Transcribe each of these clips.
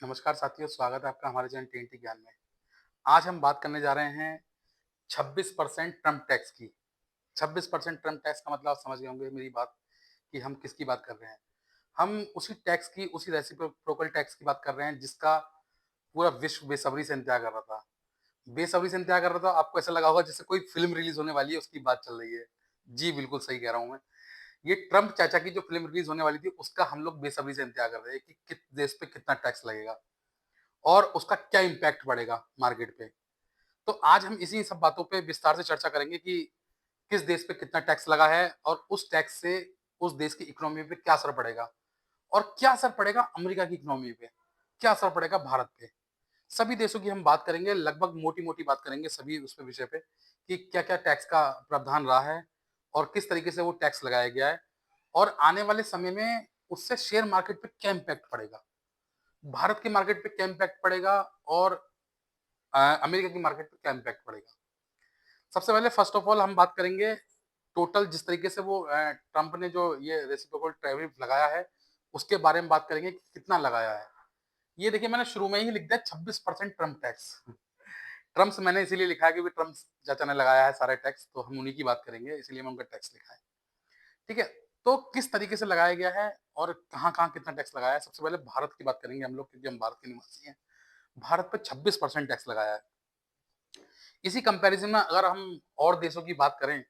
नमस्कार साथियों, स्वागत है आपका हमारे चैनल टीएनटी ज्ञान में। आज हम बात करने जा रहे हैं 26% ट्रम्प टैक्स की। 26% ट्रम्प टैक्स का मतलब आप समझ गए होंगे मेरी बात कि हम किसकी बात कर रहे हैं। हम उसी टैक्स की, उसी रेसिप्रोकल टैक्स की बात कर रहे हैं जिसका पूरा विश्व बेसब्री से इंतज़ार कर रहा था। बेसब्री से इंतज़ार कर रहा था, आपको ऐसा लगा होगा जैसे कोई फ़िल्म रिलीज़ होने वाली है, उसकी बात चल रही है। जी, बिल्कुल सही कह रहा हूँ मैं। ये ट्रम्प चाचा की जो फ़िल्म रिलीज़ होने वाली थी, उसका हम लोग बेसब्री से इंतज़ार कर रहे हैं कि किस देश पे कितना टैक्स लगेगा। और उसका क्या इम्पैक्ट पड़ेगा मार्केट पे। तो आज हम इसी सब बातों पे विस्तार से चर्चा करेंगे कि किस देश पे कितना टैक्स लगा है और उस टैक्स से उस देश की इकोनॉमी पे क्या असर पड़ेगा और क्या असर पड़ेगा अमेरिका की इकोनॉमी पे, क्या असर पड़ेगा भारत पे। सभी देशों की हम बात करेंगे, लगभग मोटी-मोटी बात करेंगे सभी उस पे विषय पे कि क्या-क्या टैक्स का प्रावधान रहा है और किस तरीके से वो टैक्स लगाया गया है और आने वाले समय में उससे शेयर मार्केट पे क्या इम्पैक्ट पड़ेगा। भारत के मार्केट पे क्या इम्पैक्ट पड़ेगा और अमेरिका की मार्केट पे क्या इम्पैक्ट पड़ेगा। सबसे पहले फर्स्ट ऑफ ऑल हम बात करेंगे टोटल जिस तरीके से वो ट्रंप ने जो ये रेसिप्रोकल टैरिफ लगाया है, उसके बारे में बात करेंगे कि कितना लगाया है। ये देखिए मैंने शुरू में ही लिख दिया 26% ट्रम्प टैक्स। ट्रम्प से मैंने इसीलिए लिखा है क्योंकि ट्रम्प चाचा ने लगाया है सारे टैक्स, तो हम उन्हीं की बात करेंगे, इसलिए मैंने उनका टैक्स लिखा है। ठीक है? तो किस तरीके से लगाया गया है और कहाँ-कहाँ कितना टैक्स लगाया है। सबसे पहले भारत की बात करेंगे हम लोग क्योंकि हम भारत के निवासी हैं। भारत पे 26% टैक्स लगाया है। इसी कंपैरिजन में अगर हम और देशों की बात करें,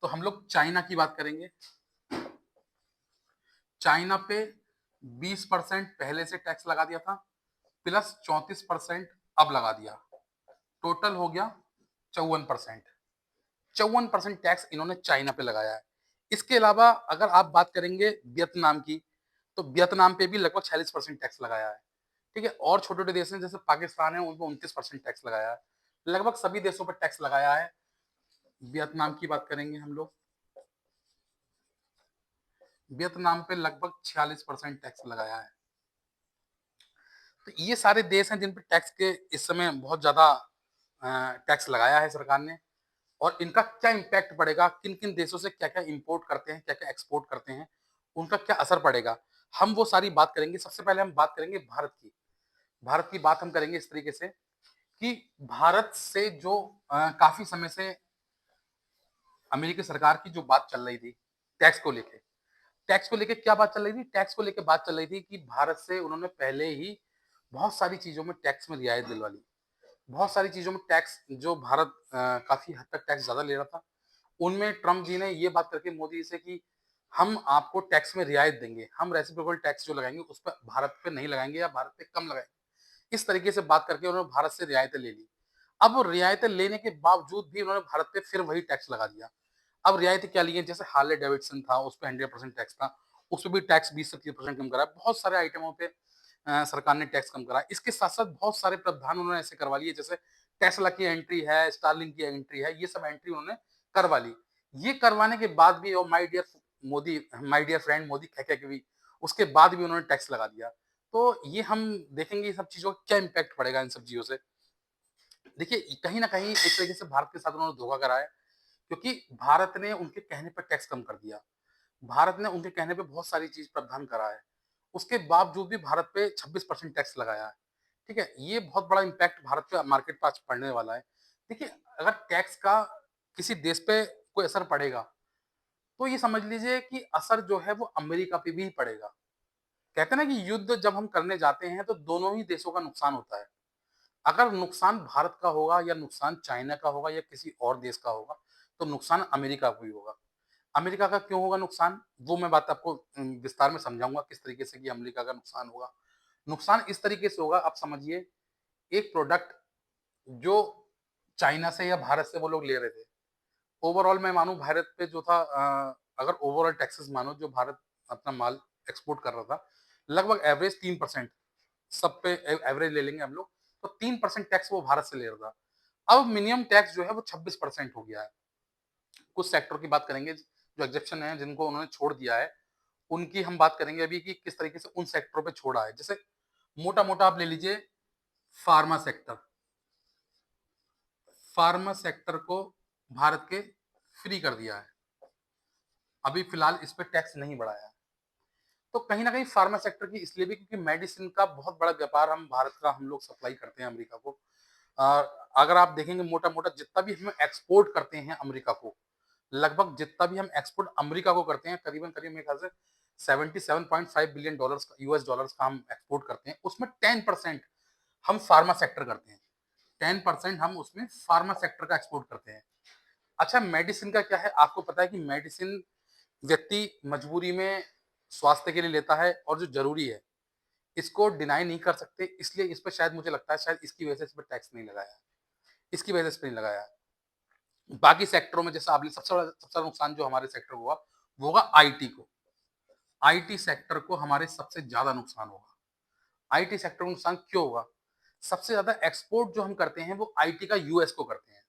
तो हम लोग चाइना की बात करेंगे। चाइना पे 20% पहले से टैक्स लगा दिया था, प्लस 34% अब लगा दिया। टोटल हो गया 54%। 54% टैक्स इन्होंने चाइना पे लगाया है। इसके अलावा अगर आप बात करेंगे वियतनाम की, तो वियतनाम पे भी लगभग 46% टैक्स लगाया है। ठीक है? और छोटे-छोटे देश हैं जैसे पाकिस्तान है, उन पे 29% टैक्स लगाया है। लगभग सभी देशों पे टैक्स लगाया है। वियतनाम की बात करेंगे हम लोग, वियतनाम पे लगभग 46% टैक्स लगाया है। तो ये सारे देश हैं जिन पे टैक्स के इस समय बहुत ज़्यादा टैक्स लगाया है सरकार ने और इनका क्या इम्पैक्ट पड़ेगा, किन-किन देशों से क्या-क्या इम्पोर्ट करते हैं, क्या-क्या एक्सपोर्ट करते हैं, उनका क्या असर पड़ेगा, हम वो सारी बात करेंगे। सबसे पहले हम बात करेंगे भारत की। भारत की बात हम करेंगे इस तरीके से कि भारत से जो काफ़ी समय से अमेरिकी सरकार की जो बात चल रही थी, टैक्स को लेके। टैक्स को लेके क्या बात चल रही थी? टैक्स को लेके बात चल रही थी कि भारत से उन्होंने पहले ही बहुत सारी चीज़ों में टैक्स में रियायत दिलवा ली। बहुत सारी चीज़ों में टैक्स जो भारत काफ़ी हद तक टैक्स ज़्यादा ले रहा था, उनमें ट्रम्प जी ने ये बात करके मोदी जी से कि हम आपको टैक्स में रियायत देंगे। हम रेसिप्रोकल टैक्स जो लगाएँगे उस पे भारत पे नहीं लगाएँगे या भारत पे कम लगाएँगे। इस तरीके से बात करके उन्होंने भारत से रियायतें ले ली। अब वो रियायतें लेने के बावजूद भी उन्होंने भारत पे फिर वही टैक्स लगा दिया। अब रियायतें क्या ली हैं, जैसे हार्ले डेविडसन था, उस पे 100% टैक्स था, उस पे भी टैक्स 20 से 30% कम करा है। बहुत सारे आइटमों पे सरकार ने टैक्स कम करा है। इसके साथ-साथ बहुत सारे प्रावधान उन्होंने ऐसे करवा लिए, जैसे टेस्ला की एंट्री है, स्टारलिंक की एंट्री है, ये सब एंट्री उन्होंने करवा ली। ये करवाने के बाद भी और माय डियर फ्रेंड मोदी कह-कह के भी, उसके बाद भी उन्होंने टैक्स लगा दिया। तो ये हम देखेंगे ये सब चीज़ों का क्या इम्पैक्ट पड़ेगा इन सब चीज़ों से। देखिए, कहीं न कहीं एक तरीके से भारत के साथ उन्होंने धोखा करा है, क्योंकि भारत ने उनके कहने पे टैक्स कम कर दिया। भारत ने उनके कहने पे बहुत सारी चीज़ प्रावधान करा है। उसके बावजूद भी भारत पे 26% टैक्स लगाया है। ठीक है? ये बहुत बड़ा इम्पैक्ट भारत पे मार्केट पे आज पड़ने वाला है। देखिए, अगर टैक्स का किसी देश पे कोई असर पड़ेगा, तो ये समझ लीजिए कि असर जो है वो अमेरिका पे भी पड़ेगा। कहते हैं ना कि युद्ध जब हम करने जाते हैं तो दोनों ही देशों का नुकसान होता है। अगर नुकसान भारत का होगा या नुकसान चाइना का होगा या किसी और देश का होगा, तो नुकसान अमेरिका को ही होगा। अमेरिका का क्यों होगा नुकसान? वो मैं बात आपको विस्तार में समझाऊँगा किस तरीके से कि अमेरिका का नुकसान होगा। नुकसान इस तरीके से होगा, आप समझिए, एक प्रोडक्ट जो चाइना से या भारत से वो लोग ले रहे थे, ओवरऑल मैं मानूँ भारत पे जो था अगर ओवरऑल टैक्सेस मानो जो भारत अपना माल एक्सपोर्ट कर रहा था, लगभग एवरेज 3% सब पे एवरेज ले लेंगे हम लोग, तो 3% टैक्स वो भारत से ले रहा था। अब मिनिमम टैक्स जो है वो 26% हो गया है। कुछ सेक्टर की बात करेंगे जो एक्सेप्शन है जिनको उन्होंने छोड़ दिया है, उनकी हम बात करेंगे अभी कि किस तरीके से उन सेक्टरों पे छोड़ा है। जैसे मोटा-मोटा आप ले लीजिए फार्मा सेक्टर। फार्मा सेक्टर को भारत के फ्री कर दिया है। अभी फिलहाल इस पे टैक्स नहीं बढ़ाया है। तो कहीं न कहीं फार्मा सेक्टर की इसलिए भी क्योंकि मेडिसिन का बहुत बड़ा व्यापार हम लोग सप्लाई करते हैं अमेरिका को। अगर आप देखेंगे मोटा-मोटा जितना भी हम एक्सपोर्ट करते हैं अमेरिका को, लगभग जितना भी हम एक्सपोर्ट अमेरिका को करते हैं, करीबन-करीब मेरे ख्याल से 77.5 बिलियन डॉलर्स का यूएस डॉलर्स का हम एक्सपोर्ट करते हैं। उसमें 10% हम फार्मा सेक्टर करते हैं। 10% हम उसमें फार्मा सेक्टर का एक्सपोर्ट करते हैं। अच्छा मेडिसिन का क्या है? आपको पता है कि मेडिसिन व्यक्ति मजबूरी में स्वास्थ्य के लिए लेता है और जो ज़रूरी है, इसको डिनाई नहीं कर सकते, इसलिए इस पे शायद मुझे लगता है शायद इसकी वजह से इस पे टैक्स नहीं लगाया है। इसकी वजह से इस पे नहीं लगाया है। बाकी सेक्टरों में जैसा आपने सबसे बड़ा नुकसान जो हमारे सेक्टर को हुआ, वो होगा आईटी को। आईटी सेक्टर को हमारे सबसे ज़्यादा नुकसान होगा। आईटी सेक्टर को नुकसान क्यों होगा? सबसे ज़्यादा एक्सपोर्ट जो हम करते हैं, वो आईटी का यूएस को करते हैं।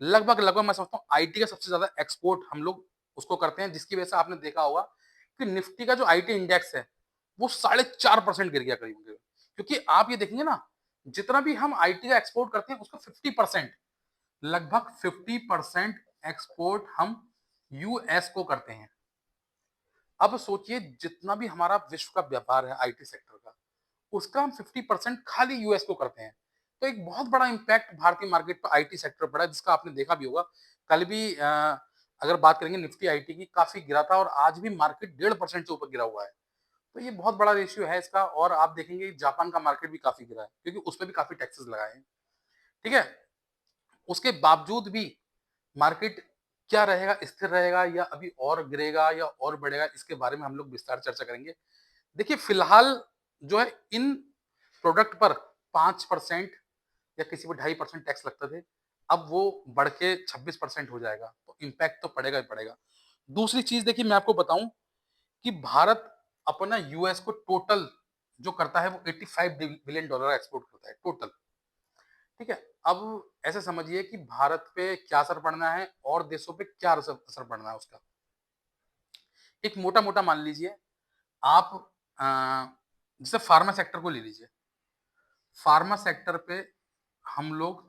लगभग मैं समझता हूँ आईटी का सबसे ज़्यादा एक्सपोर्ट हम लोग उसको करते हैं, जिसकी वजह से आपने देखा होगा कि निफ्टी का जो आईटी इंडेक्स है, वो 4.5% गिर गया करीब-करीब। क्योंकि आप ये देखेंगे ना, जितना भी हम आईटी का एक्सपोर्ट करते हैं, उसका 50% लगभग 50% एक्सपोर्ट हम यूएस को करते हैं। अब सोचिए जितना भी हमारा विश्व का व्यापार है आईटी सेक्टर का, उसका हम 50% खाली यूएस को करते हैं। तो एक बहुत बड़ा इम्पैक्ट भारतीय मार्केट पर आईटी सेक्टर पर पड़ा है, जिसका आपने देखा भी होगा। कल भी अगर बात करेंगे निफ्टी आईटी की काफ़ी गिरा था और आज भी मार्केट 1.5% से ऊपर गिरा हुआ है। तो ये बहुत बड़ा रेशियो है इसका और आप देखेंगे जापान का मार्केट भी काफ़ी गिरा है, क्योंकि उसपे भी काफ़ी टैक्सेस लगाए हैं। ठीक है? उसके बावजूद भी मार्केट क्या रहेगा, स्थिर रहेगा या अभी और गिरेगा या और बढ़ेगा, इसके बारे में हम लोग विस्तार चर्चा करेंगे। देखिए फिलहाल जो है इन प्रोडक्ट पर 5% या किसी पे 2.5% टैक्स लगते थे, अब वो बढ़ के 26% हो जाएगा, तो इम्पैक्ट तो पड़ेगा ही पड़ेगा। दूसरी चीज़ देखिए मैं आपको बताऊँ कि भारत अपना यूएस को टोटल जो करता है वो 85 बिलियन डॉलर एक्सपोर्ट करता है टोटल। ठीक है? अब ऐसे समझिए कि भारत पे क्या असर पड़ना है और देशों पे क्या असर असर पड़ना है उसका। एक मोटा-मोटा मान लीजिए आप अ, जैसे फार्मा सेक्टर को ले लीजिए। फार्मा सेक्टर पे हम लोग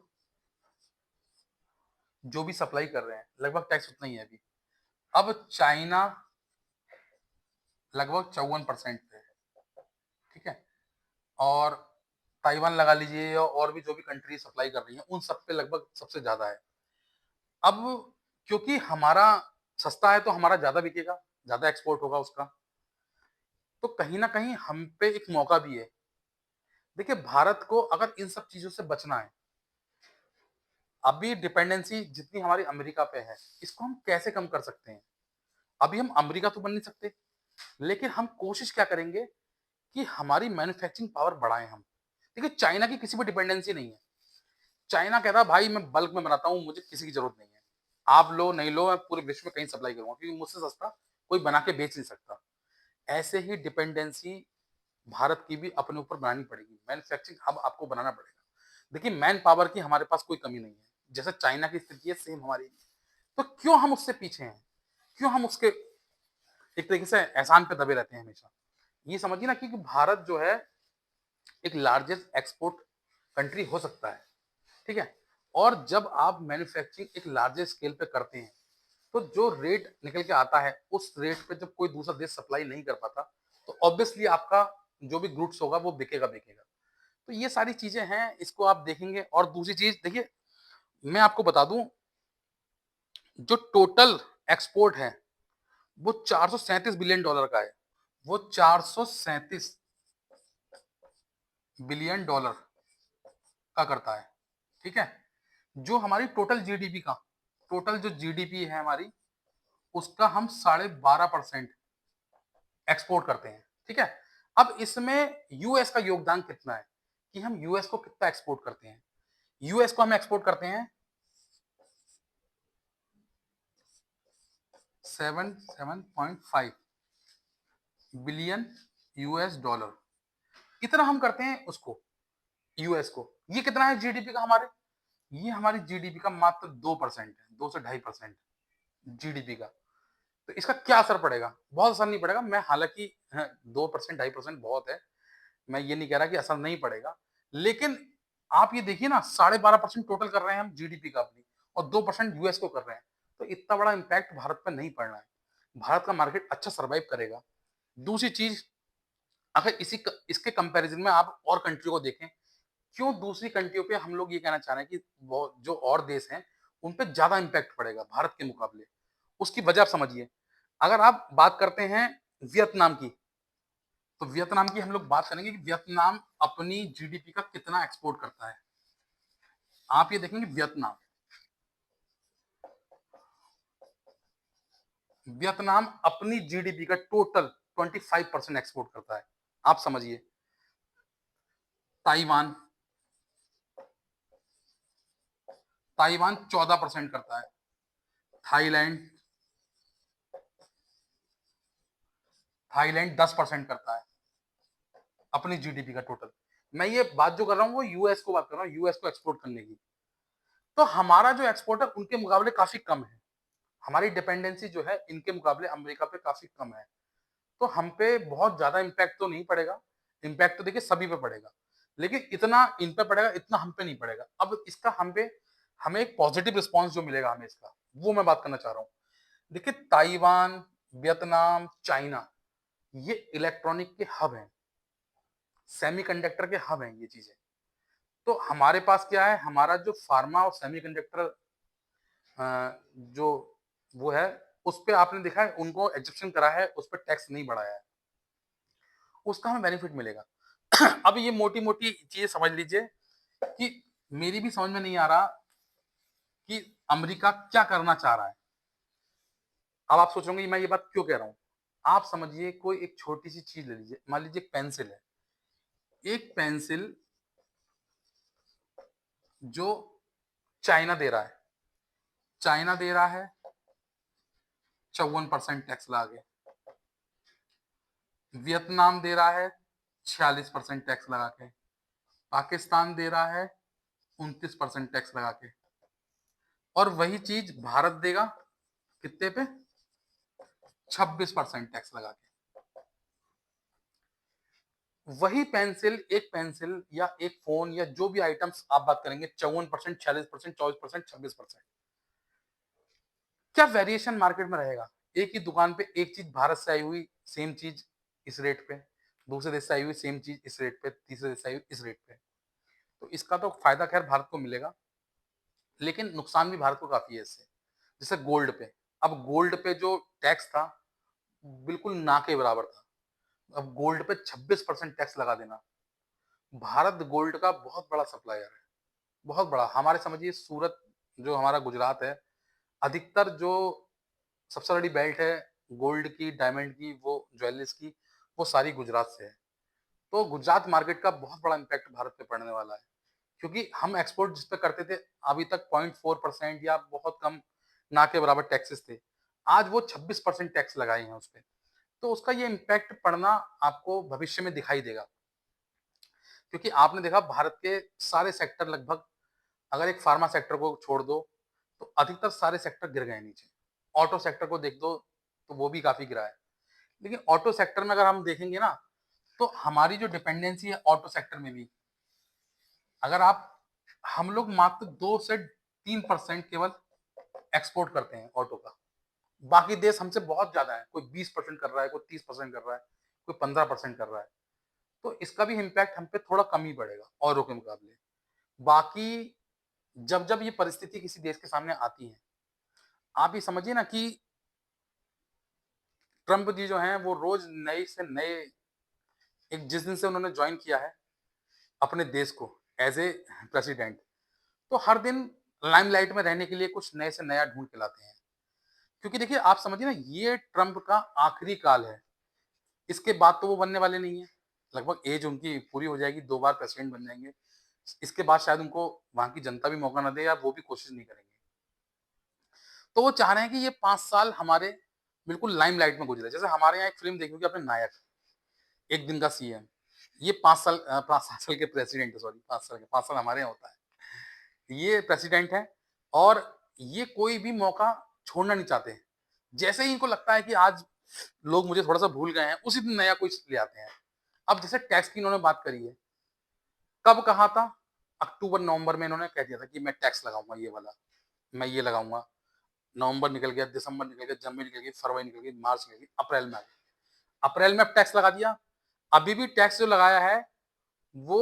जो भी सप्लाई कर रहे हैं, लगभग टैक्स उतना ही है अभी। अब चाइना लगभग 54% पे है, ठीक है? और ताइवान लगा लीजिए या और भी जो भी कंट्री सप्लाई कर रही हैं, उन सब पे लगभग सबसे ज़्यादा है। अब क्योंकि हमारा सस्ता है तो हमारा ज़्यादा बिकेगा, ज़्यादा एक्सपोर्ट होगा उसका, तो कहीं न कहीं हम पे एक मौका भी है। देखिए भारत को अगर इन सब चीज़ों से बचना है, अभी डिपेंडेंसी जितनी हमारी अमेरिका पे है, इसको हम कैसे कम कर सकते हैं? अभी हम अमेरिका तो बन नहीं सकते, लेकिन हम कोशिश क्या करेंगे कि हमारी मैन्युफैक्चरिंग पावर बढ़ाएँ हम। देखिए चाइना की किसी पे डिपेंडेंसी नहीं है। चाइना कह रहा है भाई मैं बल्क में बनाता हूँ, मुझे किसी की ज़रूरत नहीं है। आप लो, नहीं लो, मैं पूरे विश्व में कहीं सप्लाई करूँगा क्योंकि मुझसे सस्ता कोई बना के बेच नहीं सकता। ऐसे ही डिपेंडेंसी भारत की भी अपने ऊपर बनानी पड़ेगी। मैन्युफैक्चरिंग हब आपको बनाना पड़ेगा। देखिए मैन पावर की हमारे पास कोई कमी नहीं है। जैसे चाइना की स्थिति है सेम हमारी भी। तो क्यों हम उससे पीछे हैं? क्यों हम उसके एक तरीके से एहसान पे दबे रहते हैं हमेशा? ये समझिए ना क्योंकि भारत जो है एक लार्जेस्ट एक्सपोर्ट कंट्री हो सकता है, ठीक है? और जब आप मैन्युफैक्चरिंग एक लार्जेस्ट स्केल पे करते हैं, तो जो रेट निकल के आता है, उस रेट पे जब कोई दूसरा देश सप्लाई नहीं कर पाता, तो ऑब्वियसली आपका जो भी गुड्स होगा वो बिकेगा। तो ये सारी चीज़ें हैं, इसको आप देखेंगे और दूसरी चीज़ देखिए, मैं आपको बता दूँ, जो टोटल एक्सपोर्ट है, वो 437 बिलियन डॉलर का है। वो 437 बिलियन डॉलर का करता है, ठीक है? जो हमारी टोटल जो जीडीपी है हमारी, उसका हम 12.5% एक्सपोर्ट करते हैं, ठीक है? अब इसमें यूएस का योगदान कितना है, कि हम यूएस को कितना एक्सपोर्ट करते हैं? यूएस को हम एक्सपोर्ट करते हैं 77.5 बिलियन यूएस डॉलर। इतना हम करते हैं उसको, यूएस को। ये कितना है जीडीपी का हमारे? ये हमारी जीडीपी का मात्र 2% है, 2 से 2.5% जीडीपी का। तो इसका क्या असर पड़ेगा? बहुत असर नहीं पड़ेगा। मैं हालाँकि 2% 2.5% बहुत है। मैं ये नहीं कह रहा कि असर नहीं पड़ेगा। लेकिन आप ये देखिए ना 12.5% टोटल कर रहे हैं हम जीडीपी का अपनी और 2% यूएस को कर रहे हैं। तो इतना बड़ा इम्पैक्ट भारत पे नहीं पड़ना है। भारत का मार्केट अच्छा सर्वाइव करेगा। दूसरी चीज, अगर इसके कंपैरिजन में आप और कंट्री को देखें, क्यों दूसरी कंट्रियों पे हम लोग ये कहना चाह रहे हैं कि वो जो और देश हैं, उन पे ज्यादा इम्पैक्ट पड़ेगा भारत के मुकाबले। उसकी वजह आप समझिए। अगर आप बात करते हैं वियतनाम की, तो वियतनाम की हम लोग बात करेंगे कि वियतनाम अपनी जीडीपी का कितना एक्सपोर्ट करता है। आप ये देखेंगे वियतनाम, वियतनाम अपनी जीडीपी का टोटल 25% एक्सपोर्ट करता है। आप समझिए। ताइवान, ताइवान 14% करता है। थाईलैंड, थाईलैंड 10% करता है अपनी जीडीपी का टोटल। मैं ये बात जो कर रहा हूँ वो यूएस को बात कर रहा हूँ, यूएस को एक्सपोर्ट करने की। तो हमारा जो एक्सपोर्ट है उनके मुकाबले काफी कम है। हमारी डिपेंडेंसी जो है इनके मुकाबले अमेरिका पे काफी कम है। तो हम पे बहुत ज्यादा इम्पैक्ट तो नहीं पड़ेगा। इम्पैक्ट तो देखिए सभी पे पड़ेगा, लेकिन इतना इन पे पड़ेगा, इतना हम पे नहीं पड़ेगा। अब इसका हम पे हमें एक पॉजिटिव रिस्पॉन्स जो मिलेगा हमें इसका, वो मैं बात करना चाह रहा हूँ। देखिए ताइवान, वियतनाम, चाइना, ये इलेक्ट्रॉनिक के हब हैं, सेमीकंडक्टर के हब हैं ये चीजें। तो हमारे पास क्या है, हमारा जो फार्मा और सेमीकंडक्टर जो वो है, उस पे आपने देखा है उनको एग्जेप्शन करा है, उस पर टैक्स नहीं बढ़ाया है, उसका हमें बेनिफिट मिलेगा। अब ये मोटी मोटी चीजें समझ लीजिए कि मेरी भी समझ में नहीं आ रहा कि अमेरिका क्या करना चाह रहा है। अब आप सोच रहे होंगे मैं ये बात क्यों कह रहा हूं। आप समझिए, कोई एक छोटी सी चीज ले लीजिए, मान लीजिए एक पेंसिल है। एक पेंसिल जो चाइना दे रहा है, चाइना दे रहा है 54% टैक्स लगा के, वियतनाम दे रहा है 46% टैक्स लगा के, पाकिस्तान दे रहा है 29% टैक्स लगा के, और वही चीज भारत देगा कितने पे, 26% टैक्स लगा के। वही पेंसिल, एक पेंसिल या एक फोन या जो भी आइटम्स आप बात करेंगे, 54%, 46%, 24%, 26%। क्या वेरिएशन मार्केट में रहेगा। एक ही दुकान पे एक चीज भारत से आई हुई सेम चीज इस रेट पे, दूसरे देश से आई हुई सेम चीज इस रेट पे, तीसरे देश से आई हुई इस रेट पे। तो इसका तो फायदा खैर भारत को मिलेगा, लेकिन नुकसान भी भारत को काफी है इससे। जैसे गोल्ड पे, अब गोल्ड पे जो टैक्स था बिल्कुल ना के बराबर था, अब गोल्ड पे 26% टैक्स लगा देना। भारत गोल्ड का बहुत बड़ा सप्लायर है, बहुत बड़ा। हमारे समझिए सूरत, जो हमारा गुजरात है, अधिकतर जो सबसे बड़ी बेल्ट है गोल्ड की, डायमंड की, वो ज्वेलरीज की, वो सारी गुजरात से है। तो गुजरात मार्केट का बहुत बड़ा इम्पैक्ट भारत पे पड़ने वाला है, क्योंकि हम एक्सपोर्ट जिस पे करते थे अभी तक 0.4% या बहुत कम, ना के बराबर टैक्सेस थे। आज वो 26% टैक्स लगाए हैं उस पर। तो उसका ये इम्पैक्ट पड़ना आपको भविष्य में दिखाई देगा, क्योंकि आपने देखा भारत के सारे सेक्टर लगभग, अगर एक फार्मा सेक्टर को छोड़ दो तो अधिकतर सारे सेक्टर गिर गए नीचे। ऑटो सेक्टर को देख दो तो वो भी काफी गिरा है। लेकिन ऑटो सेक्टर में अगर हम देखेंगे ना, तो हमारी जो डिपेंडेंसी है ऑटो सेक्टर में भी, अगर आप, हम लोग मात्र 2 से 3% केवल एक्सपोर्ट करते हैं ऑटो का। बाकी देश हमसे बहुत ज्यादा है, कोई 20% कर रहा है, कोई 30% कर रहा है, कोई 15% कर रहा है। तो इसका भी इम्पैक्ट हम पे थोड़ा कम ही पड़ेगा औरों के मुकाबले। बाकी जब जब ये परिस्थिति किसी देश के सामने आती है, आप ये समझिए ना कि ट्रम्प जी जो हैं वो रोज नए से नए, एक जिस दिन से उन्होंने ज्वाइन किया है अपने देश को एज ए प्रेसिडेंट, तो हर दिन लाइमलाइट में रहने के लिए कुछ नए से नया ढूंढ के लाते हैं। क्योंकि देखिए आप समझिए ना, ये ट्रम्प का आखिरी काल है, इसके बाद तो वो बनने वाले नहीं है। लगभग एज उनकी पूरी हो जाएगी, 2 बार प्रेसिडेंट बन जाएंगे। इसके बाद शायद उनको वहां की जनता भी मौका ना दे, या वो भी कोशिश नहीं करेंगे। तो वो चाह रहे हैं कि ये 5 साल हमारे बिल्कुल लाइमलाइट में गुजरे। जैसे हमारे यहाँ एक फिल्म देखी होगी आपने, नायक, एक दिन का सीएम। ये 5 साल, 5 साल के प्रेसिडेंट है, सॉरी 5 साल के, 5 साल हमारे यहाँ होता है, ये प्रेसिडेंट है। और ये कोई भी मौका छोड़ना नहीं चाहते। जैसे ही इनको लगता है कि आज लोग मुझे थोड़ा सा भूल गए हैं, उसी दिन नया कुछ ले आते हैं। अब जैसे टैक्स की इन्होंने बात करी है, कब कहा था, अक्टूबर नवंबर में इन्होंने कह दिया था कि मैं टैक्स लगाऊंगा ये वाला, मैं ये लगाऊंगा। नवंबर निकल गया, दिसंबर निकल गया, जनवरी निकल गई, फरवरी निकल गई, मार्च निकल गई, अप्रैल में आ गई। अप्रैल में अब टैक्स लगा दिया, अभी भी टैक्स जो लगाया है वो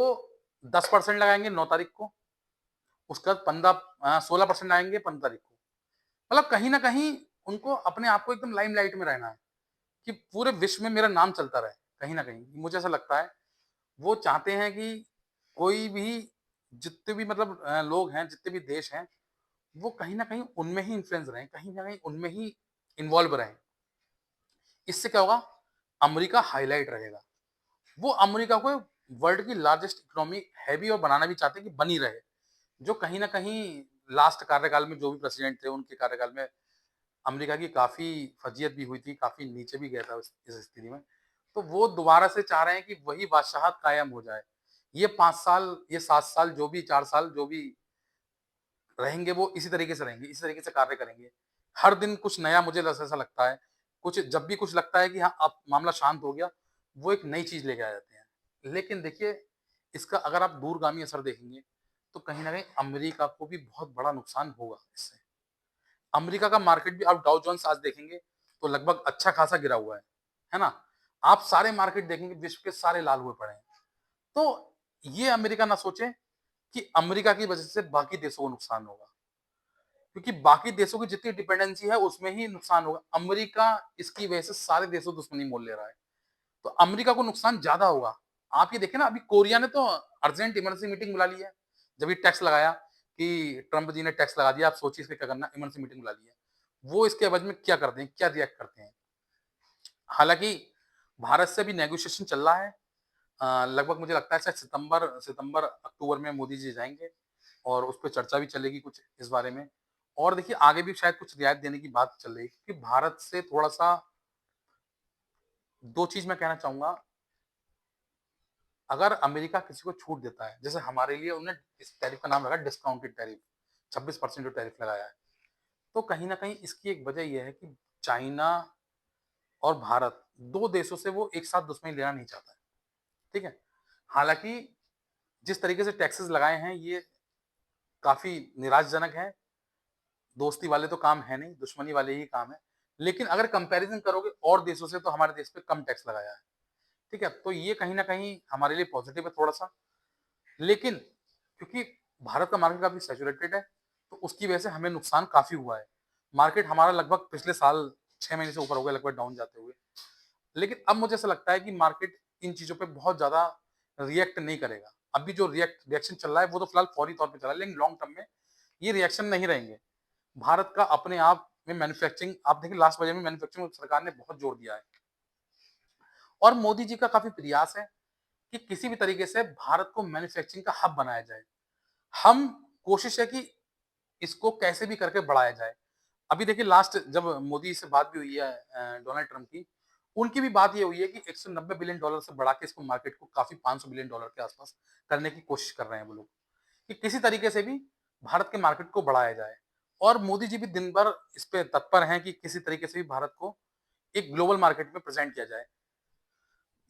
10% लगाएंगे 9 तारीख को, उसके बाद 16% आएंगे 15 तारीख को। मतलब कहीं ना कहीं उनको अपने आप को एकदम लाइमलाइट में रहना है कि पूरे विश्व में मेरा नाम चलता रहे। कहीं ना कहीं मुझे ऐसा लगता है वो चाहते हैं कि कोई भी, जितने भी मतलब लोग हैं, जितने भी देश हैं, वो कहीं न कहीं उनमें ही इन्फ्लुएंस रहें, कहीं न कहीं उनमें ही इन्वॉल्व रहें। इससे क्या होगा? अमेरिका हाइलाइट रहेगा। वो अमेरिका को वर्ल्ड की लार्जेस्ट इकोनॉमी है भी और बनाना भी चाहते हैं कि बनी रहे। जो कहीं न कहीं लास्ट कार्यकाल में जो भी प्रेसिडेंट थे, उनके कार्यकाल में अमेरिका की काफ़ी फजीहत भी हुई थी, काफ़ी नीचे भी गया था उस इस स्थिति में। तो वो दोबारा से चाह रहे हैं कि वही बादशाहत कायम हो जाए। ये 5 साल, ये 7 साल, जो भी 4 साल जो भी रहेंगे, वो इसी तरीके से रहेंगे, इसी तरीके से कार्य करेंगे। हर दिन कुछ नया, मुझे ऐसा लगता है, कुछ जब भी कुछ लगता है कि हाँ, अब मामला शांत हो गया, वो एक नई चीज़ लेके आ जाते हैं। लेकिन देखिए, इसका अगर आप दूरगामी असर देखेंगे, तो कहीं न कहीं अमेरिका को भी बहुत बड़ा नुकसान होगा इससे। अमेरिका का मार्केट भी, आप डाउ जोन्स आज देखेंगे, तो लगभग अच्छा खासा गिरा हुआ है ना? आप सारे मार्केट देखेंगे, विश्व के सारे लाल हुए पड़े हैं। तो ये अमेरिका ना सोचे कि अमेरिका की वजह से बाकी देशों को नुकसान होगा। क्योंकि बाकी देशों की जितनी डिपेंडेंसी है उसमें ही नुकसान होगा। अमेरिका इसकी वजह से सारे देशों से दुश्मनी मोल ले रहा है। तो अमेरिका को नुकसान ज़्यादा होगा। आप ये देखें ना, अभी कोरिया ने तो अर्जेंट इमरजेंसी मीटिंग बुला ली है। जब ये टैक्स लगाया कि ट्रम्प जी ने टैक्स लगा दिया, आप सोचिए इसका क्या करना है, इमरजेंसी मीटिंग बुला ली है। वो इसके एवज में क्या करते हैं, क्या रिएक्ट करते हैं। हालाँकि भारत से भी नेगोशिएशन चल रहा है। लगभग मुझे लगता है शायद सितंबर-अक्टूबर में मोदी जी जाएँगे और उस पे चर्चा भी चलेगी कुछ इस बारे में। और देखिए आगे भी शायद कुछ रियायत देने की बात चल रही है, क्योंकि भारत से थोड़ा-सा 2 चीज़ मैं कहना चाहूँगा। अगर अमेरिका किसी को छूट देता है, जैसे हमारे लिए उन्होंने इस टैरिफ का नाम रखा डिस्काउंटेड टैरिफ, 26% जो टैरिफ लगाया है। तो कहीं न कहीं इसकी एक वजह ये है कि चाइना और भारत 2 देशों से वो एक साथ दुश्मनी लेना नहीं चाहता है, ठीक है? हालाँकि जिस तरीके से टैक्सेस लगाए हैं, ये काफ़ी निराशाजनक है। दोस्ती वाले तो काम है नहीं, दुश्मनी वाले ही काम है। लेकिन अगर कंपैरिज़न करोगे और देशों से, तो हमारे देश पे कम टैक्स लगाया है, ठीक है? तो ये कहीं न कहीं हमारे लिए पॉज़िटिव है थोड़ा-सा। लेकिन क्योंकि भारत का मार्केट काफ़ी सैचुरेटेड है, तो उसकी वजह से हमें नुकसान काफ़ी हुआ है। मार्केट हमारा लगभग पिछले साल 6 महीने से ऊपर हो गया, लगभग डाउन जाते हुए। लेकिन अब मुझे ऐसा लगता है कि मार्केट इन चीज़ों पे बहुत ज़्यादा रिएक्ट नहीं करेगा। अभी जो रिएक्शन चल रहा है, वो तो फिलहाल फौरी तौर पे चल रहा है, लेकिन लॉन्ग टर्म में ये रिएक्शन नहीं रहेंगे। भारत का अपने आप में मैन्युफैक्चरिंग, आप देखिए लास्ट बजट में मैन्युफैक्चरिंग सरकार ने बहुत जोर दिया है। और मोदी जी का काफ़ी प्रयास है कि किसी भी तरीके से भारत को मैन्युफैक्चरिंग का हब बनाया जाए। हम कोशिश है कि इसको कैसे भी करके बढ़ाया जाए। अभी देखिए लास्ट जब मोदी से बात भी हुई है डोनाल्ड ट्रम्प की, उनकी भी बात ये हुई है कि $190 बिलियन से बढ़ा के इसको मार्केट को काफ़ी $500 बिलियन के आसपास करने की कोशिश कर रहे हैं वो लोग, कि किसी तरीके से भी भारत के मार्केट को बढ़ाया जाए। और मोदी जी भी दिन भर इस पे तत्पर हैं कि किसी तरीके से भी भारत को एक ग्लोबल मार्केट में प्रेज़ेंट किया जाए।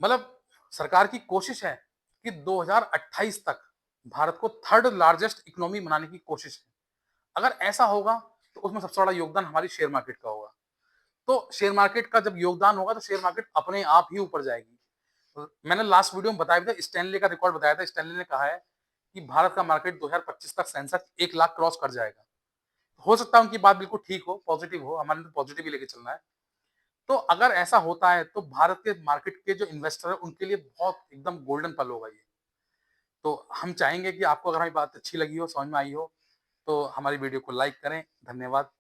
मतलब सरकार की कोशिश है कि 2028 तक भारत को थर्ड लार्जेस्ट इकोनॉमी बनाने की कोशिश है। अगर ऐसा होगा, तो उसमें सबसे बड़ा योगदान हमारी शेयर मार्केट का होगा। तो शेयर मार्केट का जब योगदान होगा, तो शेयर मार्केट अपने आप ही ऊपर जाएगी। मैंने लास्ट वीडियो में बताया भी था, स्टैनली का रिकॉर्ड बताया था। स्टैनली ने कहा है कि भारत का मार्केट 2025 तक सेंसेक्स 1 लाख क्रॉस कर जाएगा। हो सकता है उनकी बात बिल्कुल ठीक हो, पॉजिटिव हो, हमारे तो पॉजिटिव ही लेके चलना है। तो अगर ऐसा होता है, तो भारत के मार्केट के जो इन्वेस्टर हैं, उनके लिए बहुत एकदम गोल्डन पल होगा ये। तो हम चाहेंगे कि आपको अगर हमारी बात अच्छी लगी हो, समझ में आई हो, तो हमारी वीडियो को लाइक करें। धन्यवाद।